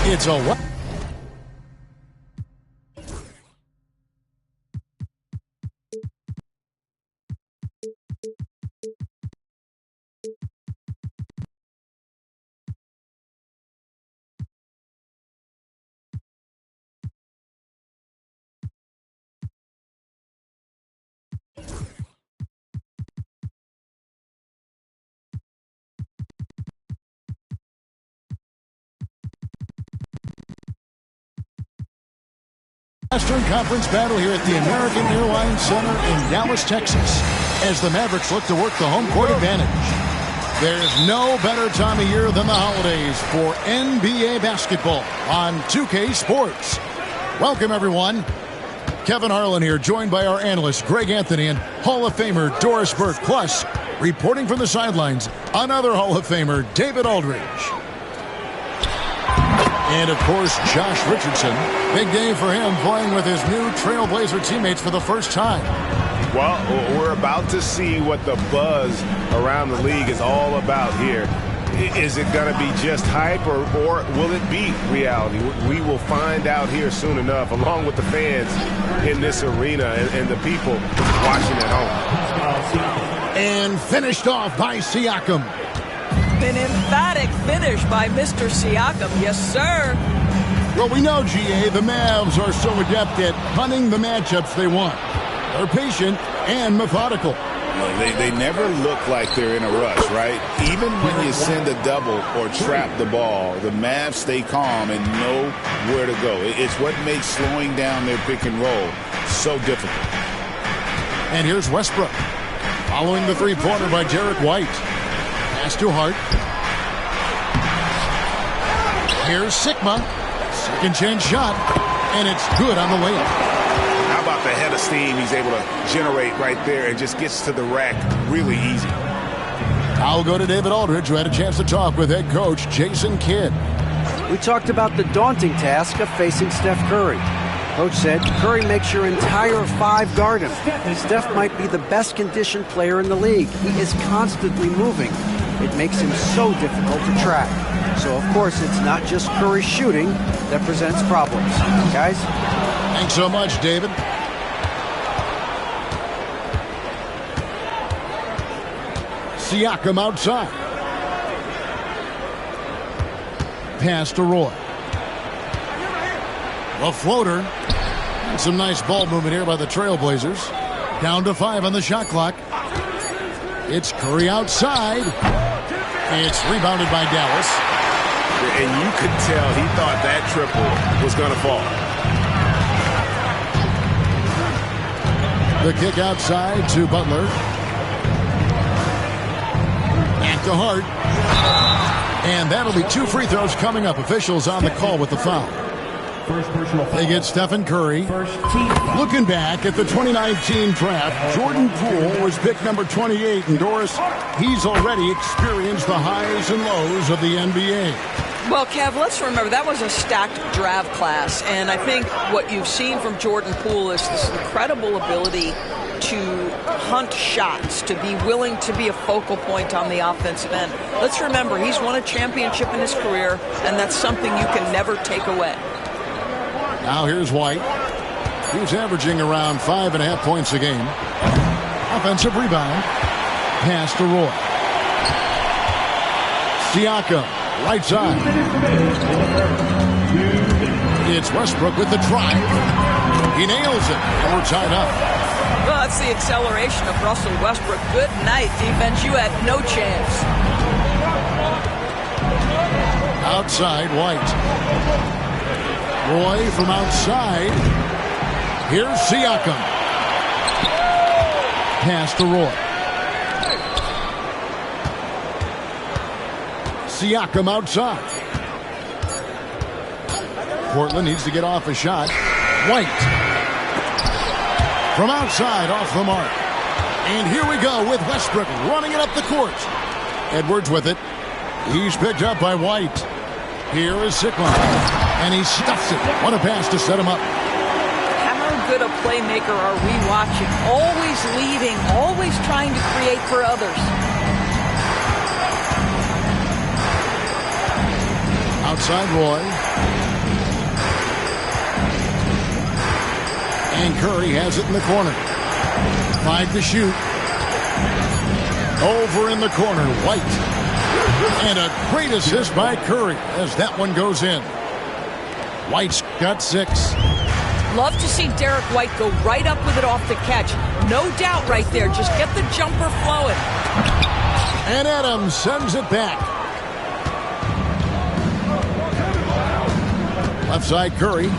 It's a what? Western Conference battle here at the American Airlines Center in Dallas, Texas, as the Mavericks look to work the home court advantage. There's no better time of year than the holidays for NBA basketball on 2K Sports. Welcome, everyone. Kevin Harlan here, joined by our analyst Greg Anthony and Hall of Famer Doris Burke. Plus, reporting from the sidelines, another Hall of Famer, David Aldridge. And, of course, Josh Richardson. Big day for him, playing with his new Trailblazer teammates for the first time. Well, we're about to see what the buzz around the league is all about here. Is it going to be just hype, or will it be reality? We will find out here soon enough, along with the fans in this arena and the people watching at home. And finished off by Siakam. An emphatic finish by Mr. Siakam. Yes, sir. Well, we know, GA, the Mavs are so adept at hunting the matchups they want. They're patient and methodical. They never look like they're in a rush, right? Even when you send a double or trap the ball, the Mavs stay calm and know where to go. It's what makes slowing down their pick and roll so difficult. And here's Westbrook, following the three-pointer by Derek White. Pass to Hart. Here's Sigma. Second chance shot. And it's good on the layup. How about the head of steam he's able to generate right there and just gets to the rack really easy. I'll go to David Aldridge, who had a chance to talk with head coach Jason Kidd. We talked about the daunting task of facing Steph Curry. Coach said Curry makes your entire five guard him. Steph might be the best conditioned player in the league. He is constantly moving. It makes him so difficult to track. So, of course, it's not just Curry shooting that presents problems. Guys? Thanks so much, David. Siakam outside. Pass to Roy. A floater. And some nice ball movement here by the Trailblazers. Down to 5 on the shot clock. It's Curry outside. It's rebounded by Dallas. And you could tell he thought that triple was going to fall. The kick outside to Butler. Back to Hart. And that'll be 2 free throws coming up. Officials on the call with the foul. They get Stephen Curry. Looking back at the 2019 draft, Jordan Poole was pick number 28. And Doris, he's already experienced the highs and lows of the NBA. Well, Kev, let's remember that was a stacked draft class, and I think what you've seen from Jordan Poole is this incredible ability to hunt shots, to be willing to be a focal point on the offensive end. Let's remember, he's won a championship in his career, and that's something you can never take away. Now here's White. He's averaging around 5.5 points a game. Offensive rebound. Pass to Roy. Siakam. Right side. It's Westbrook with the drive. He nails it. And we're tied up. Well, that's the acceleration of Russell Westbrook. Good night, defense. You had no chance. Outside, White. Roy from outside. Here's Siakam. Pass to Roy. Siakam outside. Portland needs to get off a shot. White. From outside, off the mark. And here we go with Westbrook running it up the court. Edwards with it. He's picked up by White. Here is Sikma. And he stuffs it. What a pass to set him up. How good a playmaker are we watching? Always leading, always trying to create for others. Outside Roy. And Curry has it in the corner. 5 to shoot. Over in the corner, White. And a great assist by Curry as that one goes in. White's got 6. Love to see Derek White go right up with it off the catch. No doubt right there. Just get the jumper flowing. And Adams sends it back. Left side, Curry.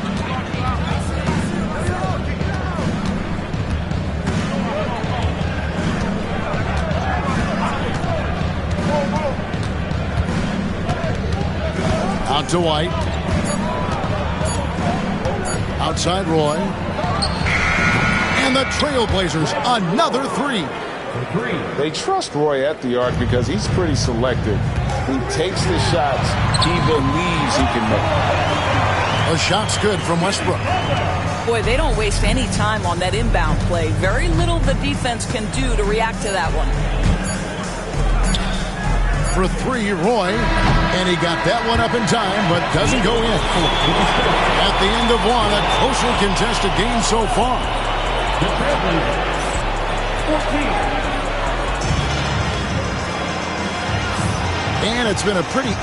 Out to White. Outside Roy. And the Trailblazers, another 3. They trust Roy at the arc because he's pretty selective. He takes the shots he believes he can make. A shot's good from Westbrook. Boy, they don't waste any time on that inbound play. Very little the defense can do to react to that one. For 3, Roy. And he got that one up in time, but doesn't go in. At the end of one, a closely contested game so far. And it's been a pretty...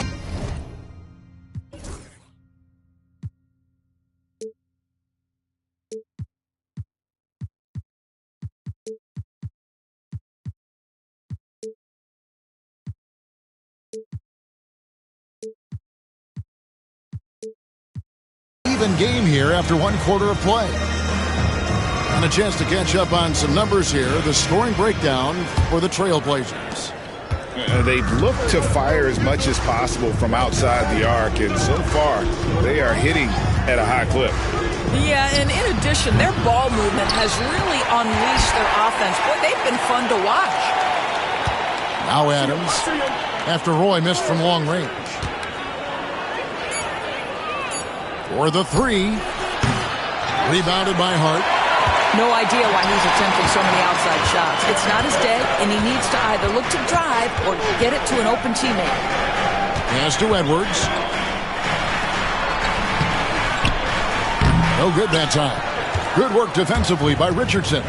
even game here after 1 quarter of play. And a chance to catch up on some numbers here. The scoring breakdown for the Trailblazers. They've looked to fire as much as possible from outside the arc, and so far they are hitting at a high clip. Yeah, and in addition, their ball movement has really unleashed their offense. Boy, they've been fun to watch. Now Adams, after Roy missed from long range. For the 3. Rebounded by Hart. No idea why he's attempting so many outside shots. It's not his day, and he needs to either look to drive or get it to an open teammate. Pass to Edwards. No good that time. Good work defensively by Richardson.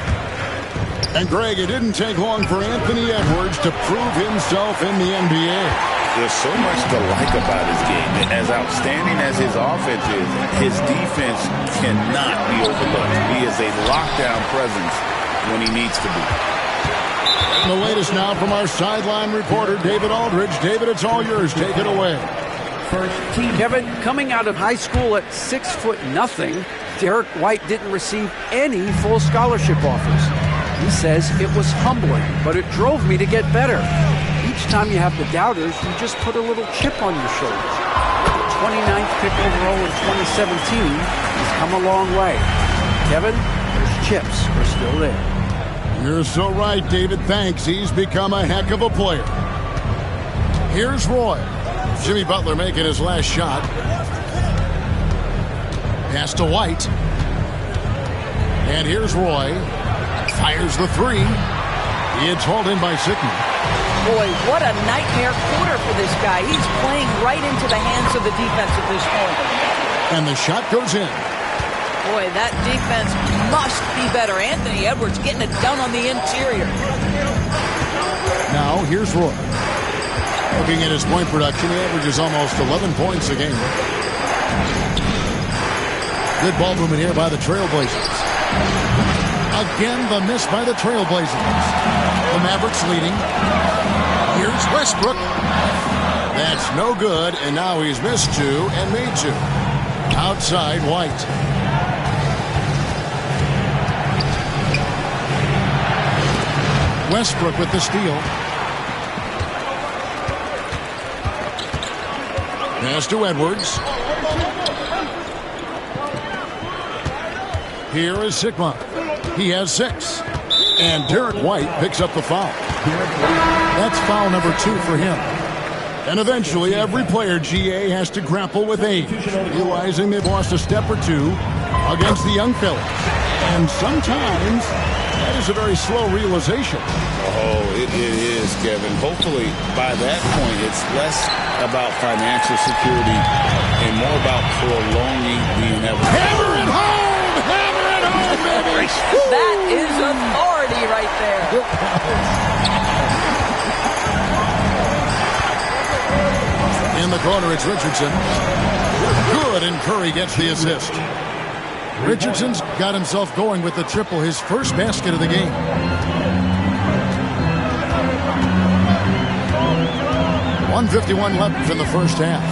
And Greg, it didn't take long for Anthony Edwards to prove himself in the NBA. There's so much to like about his game. As outstanding as his offense is, his defense cannot be overlooked. He is a lockdown presence when he needs to be. And the latest now from our sideline reporter, David Aldridge. David, it's all yours. Take it away. Kevin, coming out of high school at 6'0", Derek White didn't receive any full scholarship offers. He says it was humbling, but it drove me to get better. Each time you have the doubters, you just put a little chip on your shoulders. The 29th pick overall in 2017, he's come a long way. Kevin, those chips are still there. You're so right, David. Thanks. He's become a heck of a player. Here's Roy. Jimmy Butler making his last shot. Pass to White. And here's Roy. Fires the 3. It's hauled in by Sikma. Boy, what a nightmare quarter for this guy. He's playing right into the hands of the defense at this point. And the shot goes in. Boy, that defense must be better. Anthony Edwards getting it done on the interior. Now, here's Roy. Looking at his point production, he averages almost 11 points a game. Good ball movement here by the Trailblazers. Again, the miss by the Trailblazers. The Mavericks leading. Here's Westbrook. That's no good, and now he's missed 2 and made 2. Outside, White. Westbrook with the steal. Pass to Edwards. Here is Sigma. He has 6. And Derek White picks up the foul. That's foul number 2 for him. And eventually, every player, GA, has to grapple with age, realizing they've lost a step or two against the young fellas. And sometimes, that is a very slow realization. Oh, it is, Kevin. Hopefully, by that point, it's less about financial security and more about prolonging the inevitable. Hammer it home! Hammer it home, baby! That is authority right there. In the corner, it's Richardson. Good, and Curry gets the assist. Richardson's got himself going with the triple, his first basket of the game. .151 left in the first half.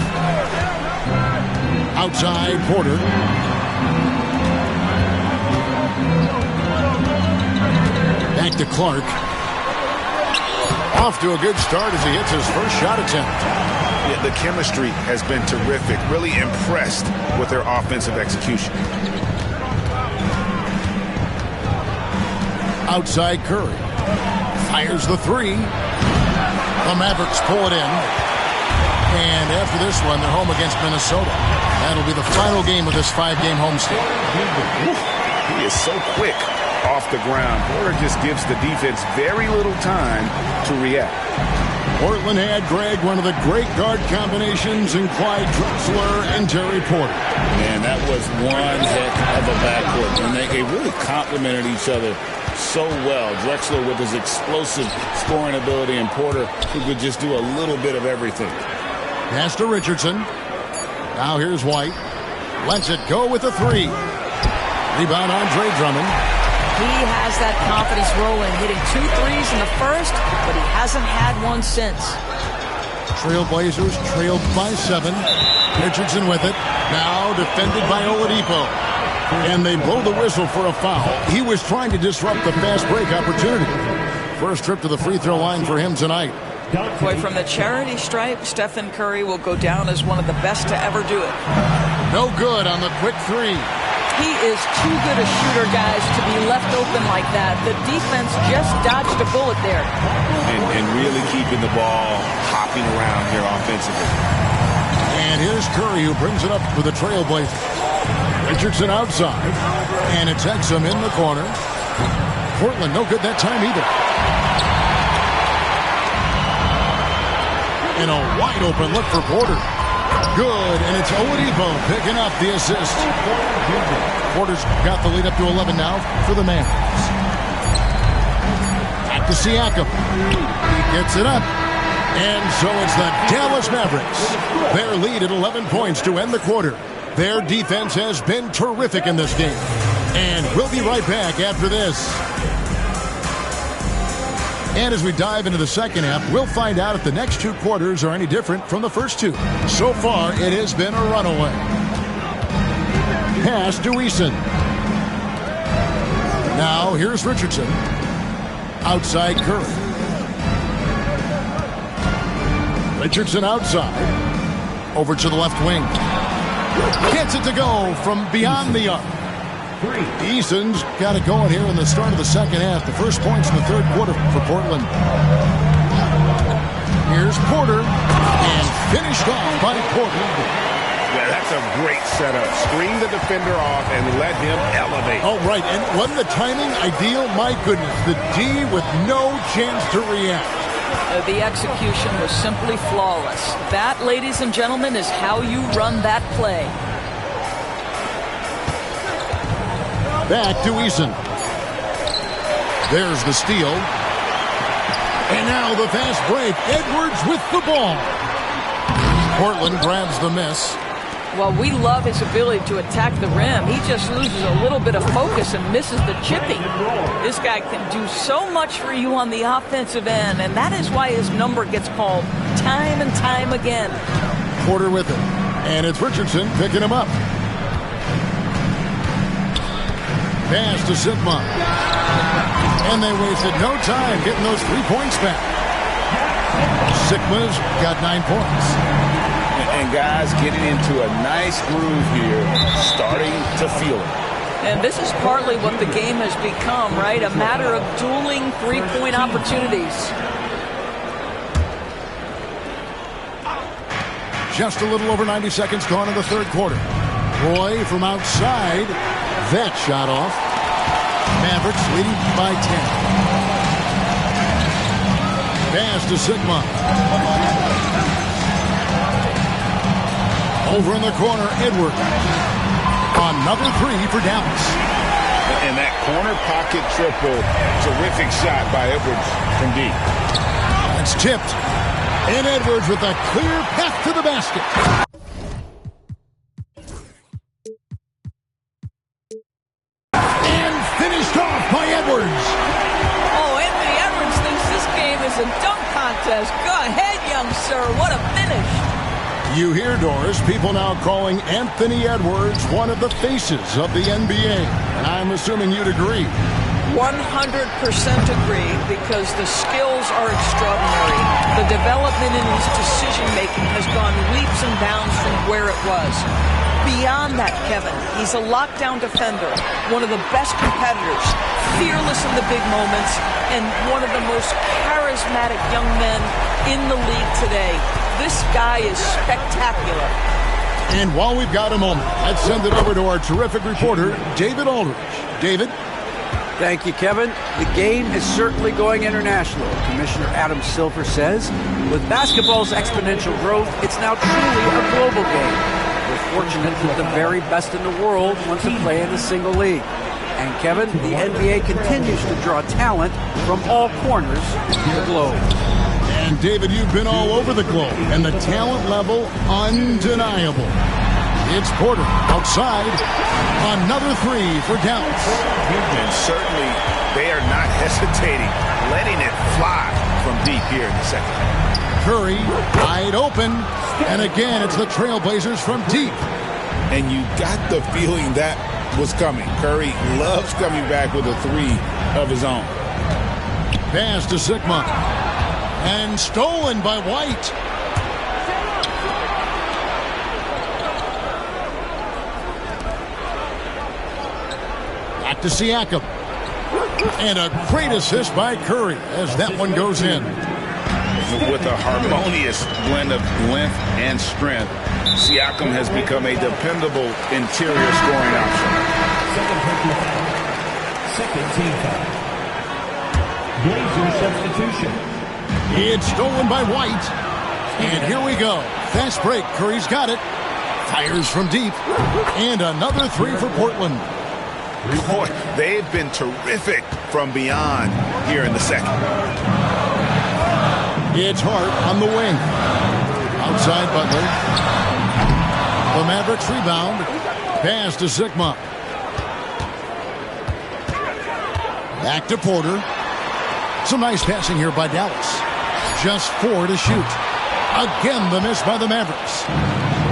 Outside, Porter. Back to Clark. Off to a good start as he hits his first shot attempt. Yeah, the chemistry has been terrific. Really impressed with their offensive execution. Outside Curry. Fires the 3. The Mavericks pull it in. And after this one, they're home against Minnesota. That'll be the final game of this 5-game homestand. He is so quick off the ground. Porter just gives the defense very little time to react. Portland had, Greg, one of the great guard combinations in Clyde Drexler and Terry Porter. Man, that was one heck of a backcourt. And they really complemented each other so well. Drexler with his explosive scoring ability and Porter who could just do a little bit of everything. Pass to Richardson. Now here's White. Lets it go with the 3. Rebound, Andre Drummond. He has that confidence rolling, hitting 2 threes in the first, but he hasn't had one since. Trailblazers trailed by 7. Richardson with it. Now defended by Oladipo. And they blow the whistle for a foul. He was trying to disrupt the fast break opportunity. First trip to the free throw line for him tonight. Boy, from the charity stripe, Stephen Curry will go down as one of the best to ever do it. No good on the quick 3. He is too good a shooter, guys, to be left open like that. The defense just dodged a bullet there. And really keeping the ball hopping around here offensively. And here's Curry who brings it up for the Trailblazers. Richardson outside. And it's Exum in the corner. Portland no good that time either. And a wide open look for Porter. Good, and it's Oladipo picking up the assist. Porter's got the lead up to 11 now for the Mavericks. Back to Siakam. He gets it up. And so it's the Dallas Mavericks. Their lead at 11 points to end the quarter. Their defense has been terrific in this game. And we'll be right back after this. And as we dive into the second half, we'll find out if the next 2 quarters are any different from the first 2. So far, it has been a runaway. Pass to Eason. Now, here's Richardson. Outside Curry. Richardson outside. Over to the left wing. Gets it to go from beyond the arc. Eason's got it going here in the start of the second half. The first points in the third quarter for Portland. Here's Porter, and finished off by Porter. Yeah, that's a great setup. Screen the defender off and let him elevate. Oh, right, and wasn't the timing ideal? My goodness, the D with no chance to react. The execution was simply flawless. That, ladies and gentlemen, is how you run that play. Back to Eason. There's the steal. And now the fast break. Edwards with the ball. Portland grabs the miss. Well, we love his ability to attack the rim. He just loses a little bit of focus and misses the chipping. This guy can do so much for you on the offensive end, and that is why his number gets called time and time again. Porter with it. And it's Richardson picking him up. Pass to Sigma. And they wasted no time getting those 3 points back. Sigma's got 9 points. And guys getting into a nice groove here, starting to feel it. And this is partly what the game has become, right? A matter of dueling three-point opportunities. Just a little over 90 seconds gone in the third quarter. Roy from outside. That shot off. Mavericks leading by 10. Pass to Sigma. Over in the corner, Edwards. Another three for Dallas. And that corner pocket triple, terrific shot by Edwards from deep. It's tipped. And Edwards with a clear path to the basket. And finished off by Edwards. Oh, Anthony Edwards thinks this game is a dunk contest. Go ahead, young sir. What a finish. You hear, Doris, people now calling Anthony Edwards one of the faces of the NBA. And I'm assuming you'd agree. 100% agree, because the skills are extraordinary. The development in his decision-making has gone leaps and bounds from where it was. Beyond that, Kevin, he's a lockdown defender, one of the best competitors, fearless in the big moments, and one of the most charismatic young men in the league today. This guy is spectacular. And while we've got a moment, let's send it over to our terrific reporter, David Aldridge. David? Thank you, Kevin. The game is certainly going international. Commissioner Adam Silver says, with basketball's exponential growth, it's now truly a global game. We're fortunate that the very best in the world want to play in a single league. And Kevin, the NBA continues to draw talent from all corners of the globe. And David, you've been all over the globe, and the talent level undeniable. It's Porter outside. Another three for Dallas. And certainly they are not hesitating, letting it fly from deep here in the second half. Curry wide open. And again, it's the Trailblazers from deep. And you got the feeling that was coming. Curry loves coming back with a three of his own. Pass to Sigma. And stolen by White. Back to Siakam. And a great assist by Curry as that one goes in. With a harmonious blend of length and strength, Siakam has become a dependable interior scoring option. Second team foul. Blazer substitution. It's stolen by White. And here we go. Fast break. Curry's got it. Fires from deep. And another three for Portland. Boy, they've been terrific from beyond here in the second. It's Hart on the wing. Outside Butler. The Mavericks rebound. Pass to Sigma. Back to Porter. Some nice passing here by Dallas. Just 4 to shoot. Again, the miss by the Mavericks.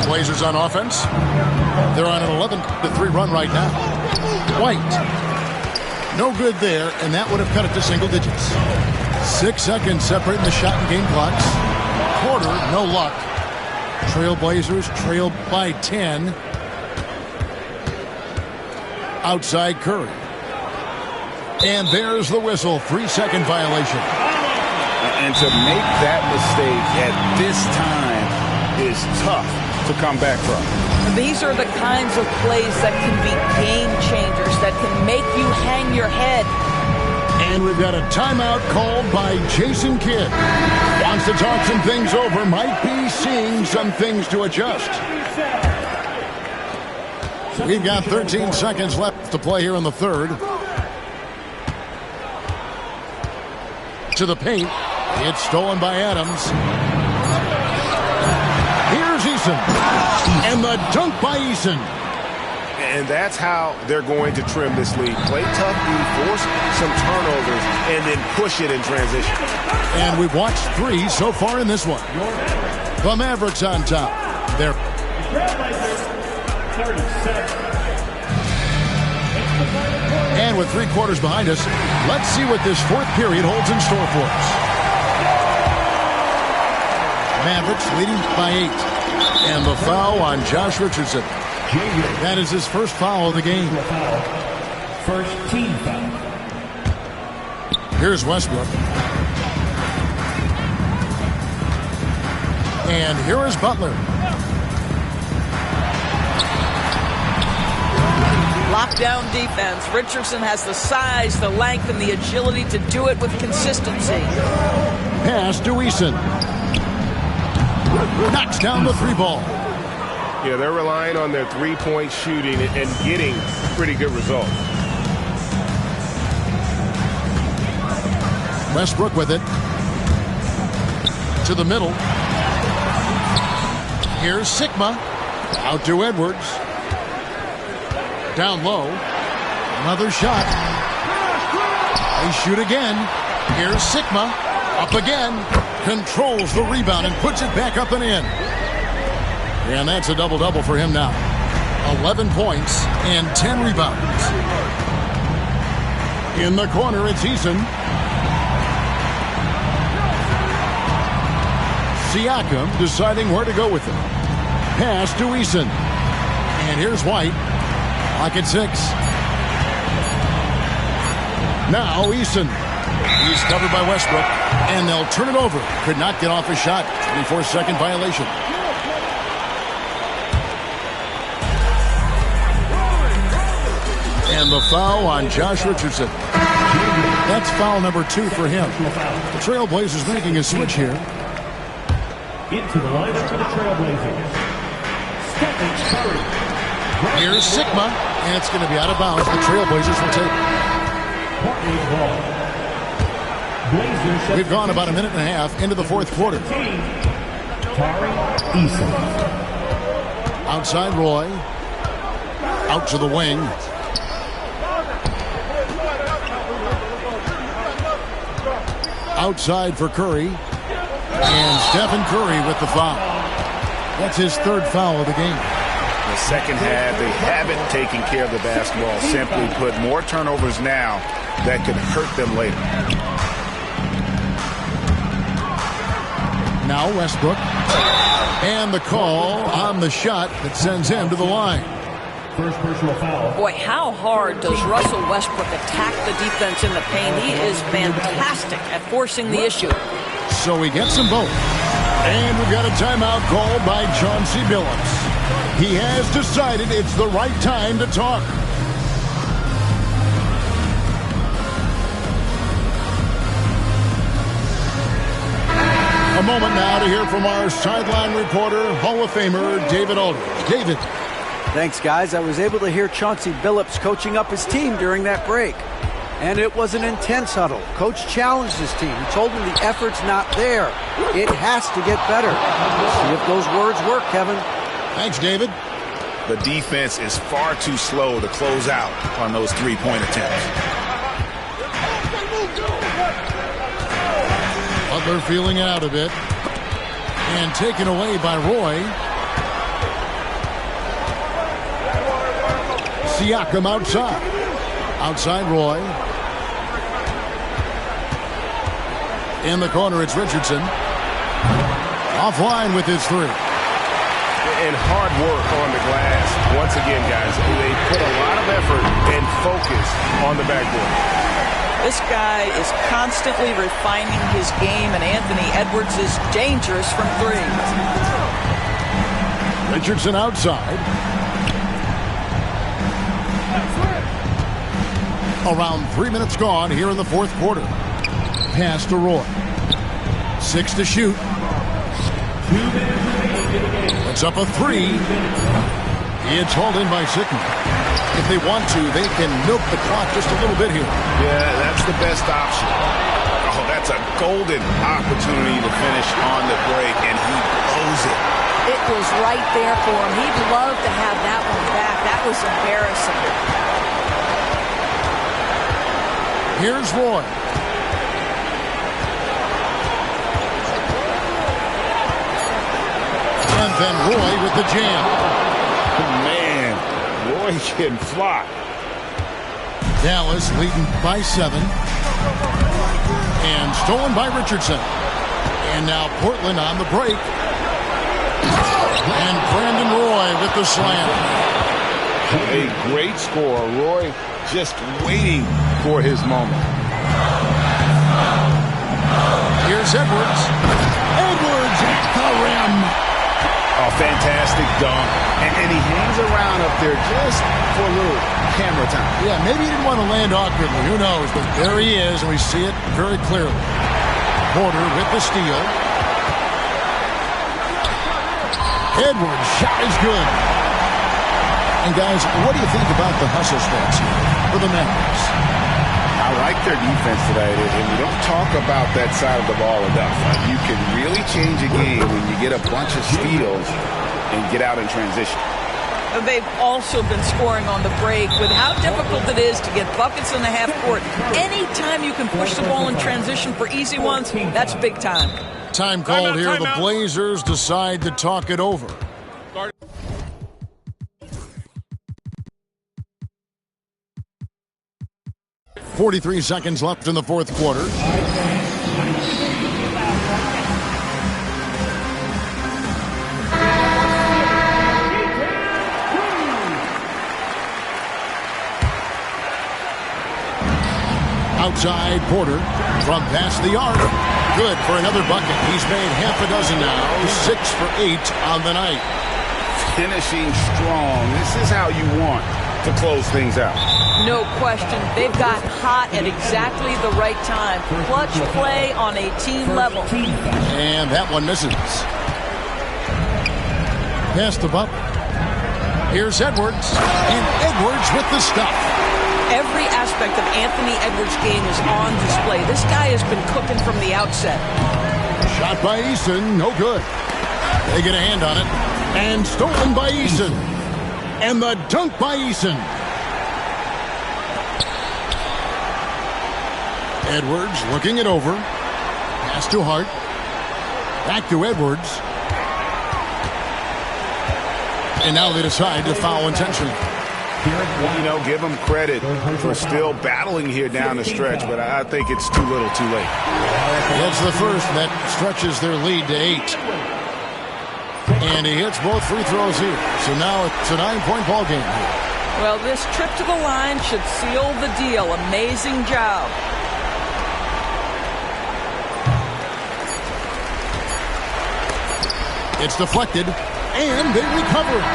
Blazers on offense. They're on an 11-3 run right now. White. No good there, and that would have cut it to single digits. 6 seconds separating the shot and game clocks. Porter, no luck. Trailblazers trail by 10. Outside Curry. And there's the whistle. 3-second violation. And to make that mistake at this time is tough to come back from. These are the kinds of plays that can be game changers, that can make you hang your head. And we've got a timeout called by Jason Kidd. Wants to talk some things over. Might be seeing some things to adjust. We've got 13 seconds left to play here in the third. To the paint. It's stolen by Adams. Here's Eason. And the dunk by Eason. And that's how they're going to trim this lead. Play tough, force some turnovers, and then push it in transition. And we've watched 3 so far in this one. The Mavericks on top. They're 37. And with 3 quarters behind us, let's see what this fourth period holds in store for us. Mavericks leading by 8. And the foul on Josh Richardson. That is his first foul of the game. First team foul. Here's Westbrook. And here is Butler. Lockdown defense. Richardson has the size, the length, and the agility to do it with consistency. Pass to Eason. Knocks down the three ball. Yeah, they're relying on their three-point shooting and getting pretty good results. Westbrook with it. To the middle. Here's Sigma. Out to Edwards. Down low. Another shot. They shoot again. Here's Sigma. Up again. Controls the rebound and puts it back up and in. And that's a double-double for him now. 11 points and 10 rebounds. In the corner, it's Eason. Siakam deciding where to go with it. Pass to Eason. And here's White. Lock at 6. Now Eason. He's covered by Westbrook. And they'll turn it over. Could not get off a shot. 24-second violation. And the foul on Josh Richardson. That's foul number 2 for him. The Trailblazers making a switch here. Into the lineup for the Trailblazers. Stephen Curry. Here's Sigma, and it's going to be out of bounds. The Trailblazers will take it. We've gone about a minute and a half into the fourth quarter. Tari Eason. Outside Roy. Out to the wing. Outside for Curry. And Stephen Curry with the foul. That's his third foul of the game. The second half, they haven't taken care of the basketball. Simply put, more turnovers now that could hurt them later. Now Westbrook. And the call on the shot that sends him to the line. First personal foul. Boy, how hard does Russell Westbrook attack the defense in the paint? He is fantastic at forcing the issue. So he gets them both. And we've got a timeout called by Chauncey Billups. He has decided it's the right time to talk. A moment now to hear from our sideline reporter, Hall of Famer David Aldridge. David. Thanks, guys. I was able to hear Chauncey Billups coaching up his team during that break. And it was an intense huddle. Coach challenged his team. He told them the effort's not there. It has to get better. See if those words work, Kevin. Thanks, David. The defense is far too slow to close out on those three-point attempts. Butler feeling it out a bit. And taken away by Roy. Siakam outside. Outside Roy. In the corner, it's Richardson. Offline with his three. And hard work on the glass. Once again, guys, they put a lot of effort and focus on the backboard. This guy is constantly refining his game, and Anthony Edwards is dangerous from three. Richardson outside. Around 3 minutes gone here in the fourth quarter. Pass to Roy. 6 to shoot. It's up a 3. It's hauled in by Sigma. If they want to, they can milk the clock just a little bit here. Yeah, that's the best option. Oh, that's a golden opportunity to finish on the break, and he blows it. It was right there for him. He'd love to have that one back. That was embarrassing. Here's Roy. And then Roy with the jam. Man, Roy can fly. Dallas leading by 7. And stolen by Richardson. And now Portland on the break. And Brandon Roy with the slam. A great score. Roy just waiting for his moment. Here's Edwards. Edwards at the rim. A fantastic dunk. And he hangs around up there just for a little camera time. Yeah, maybe he didn't want to land awkwardly. Who knows? But there he is, and we see it very clearly. Porter with the steal. Edwards' shot is good. And guys, what do you think about the hustle stance here for the Mavericks? I like their defense today, and we don't talk about that side of the ball enough. You can really change a game when you get a bunch of steals and get out in transition. They've also been scoring on the break with how difficult it is to get buckets in the half court. Anytime you can push the ball in transition for easy ones, that's big time. Time called here. The Blazers decide to talk it over. 43 seconds left in the fourth quarter. Outside, Porter from past the arc. Good for another bucket. He's made half a dozen now. 6 for 8 on the night. Finishing strong. This is how you want to close things out. No question. They've got hot at exactly the right time. Clutch play on a team level. And that one misses. Pass the bucket. Here's Edwards. And Edwards with the stuff. Every aspect of Anthony Edwards' game is on display. This guy has been cooking from the outset. Shot by Eason, no good. They get a hand on it. And stolen by Eason. And the dunk by Eason. Edwards looking it over. Pass to Hart. Back to Edwards. And now they decide to foul intentionally. You know, give them credit for still battling here down the stretch, but I think it's too little too late. That's the first that stretches their lead to 8. And he hits both free throws here. So now it's a 9-point ball game here. Well, this trip to the line should seal the deal. Amazing job. It's deflected, and they recover it.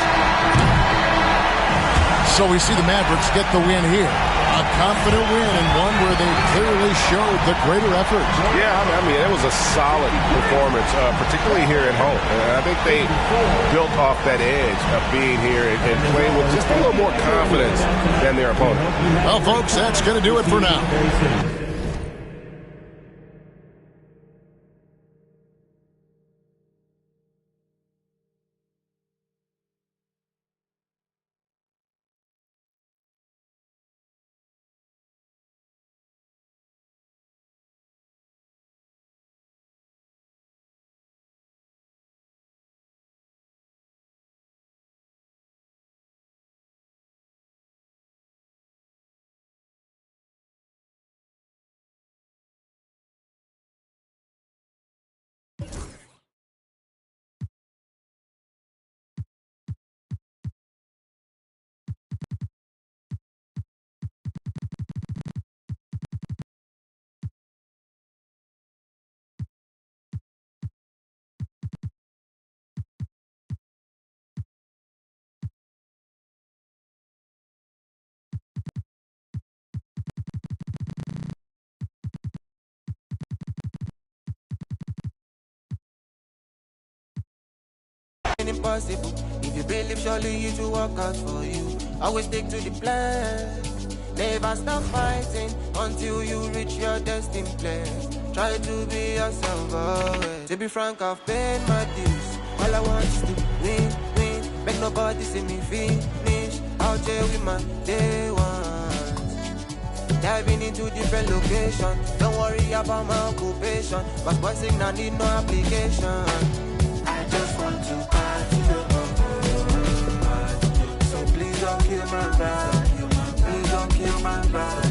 So we see the Mavericks get the win here. A confident win and one where they clearly showed the greater effort. Yeah, I mean, it was a solid performance, particularly here at home. And I think they built off that edge of being here and playing with just a little more confidence than their opponent. Well, folks, that's going to do it for now. Impossible. If you believe, surely it will work out for you. Always stick to the plan. Never stop fighting until you reach your destined place. Try to be yourself always. To be frank, I've paid my dues. All I want is to win, win. Make nobody see me finish. Out here with my day ones. Diving into different locations. Don't worry about my occupation. My boy signal need no application. I just want to party, so please don't kill my vibe. Please don't kill my vibe.